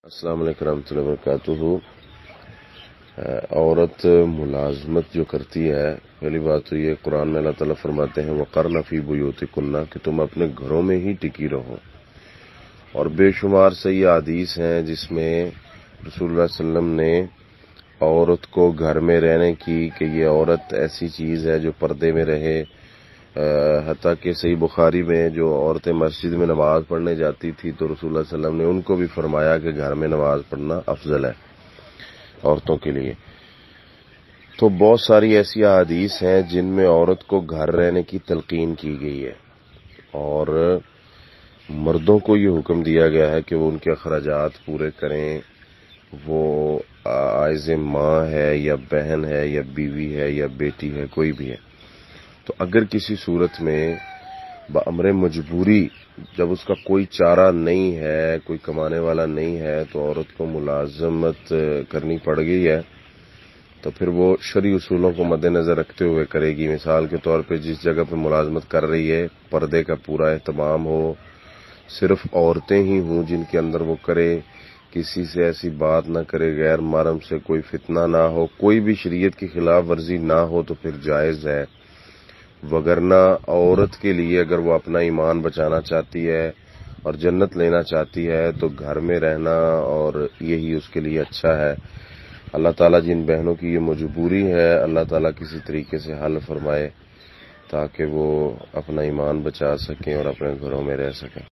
السلام علیکم ورحمۃ اللہ وبرکاتہ۔ عورت ملازمت جو کرتی ہے، پہلی بات تو یہ قرآن میں اللہ تعالیٰ فرماتے ہیں وَقَرْنَ فِي بُيُوتِكُنَّ کہ تم اپنے گھروں میں ہی ٹکی رہو، اور بے شمار صحیح حدیث ہیں جس میں رسول اللہ صلی اللہ علیہ وسلم نے عورت کو گھر میں رہنے کی کہ یہ عورت ایسی چیز ہے جو پردے میں رہے، حتیٰ کہ صحیح بخاری میں جو عورتیں مسجد میں نماز پڑھنے جاتی تھی تو رسول اللہ صلی اللہ علیہ وسلم نے ان کو بھی فرمایا کہ گھر میں نماز پڑھنا افضل ہے عورتوں کے لیے۔ تو بہت ساری ایسی احادیث ہیں جن میں عورت کو گھر رہنے کی تلقین کی گئی ہے، اور مردوں کو یہ حکم دیا گیا ہے کہ وہ ان کے اخراجات پورے کریں، وہ عائز ماں ہے یا بہن ہے یا بیوی ہے یا بیٹی ہے، کوئی بھی ہے۔ تو اگر کسی صورت میں بامر مجبوری جب اس کا کوئی چارہ نہیں ہے، کوئی کمانے والا نہیں ہے، تو عورت کو ملازمت کرنی پڑ گئی ہے، تو پھر وہ شرعی اصولوں کو مد نظر رکھتے ہوئے کرے گی۔ مثال کے طور پہ جس جگہ پہ ملازمت کر رہی ہے پردے کا پورا اہتمام ہو، صرف عورتیں ہی ہوں جن کے اندر وہ کرے، کسی سے ایسی بات نہ کرے، غیر محرم سے کوئی فتنہ نہ ہو، کوئی بھی شریعت کی خلاف ورزی نہ ہو تو پھر جائز ہے۔ وگرنہ عورت کے لیے اگر وہ اپنا ایمان بچانا چاہتی ہے اور جنت لینا چاہتی ہے تو گھر میں رہنا اور یہی اس کے لیے اچھا ہے۔ اللہ تعالیٰ جن بہنوں کی یہ مجبوری ہے اللہ تعالیٰ کسی طریقے سے حل فرمائے تاکہ وہ اپنا ایمان بچا سکیں اور اپنے گھروں میں رہ سکیں۔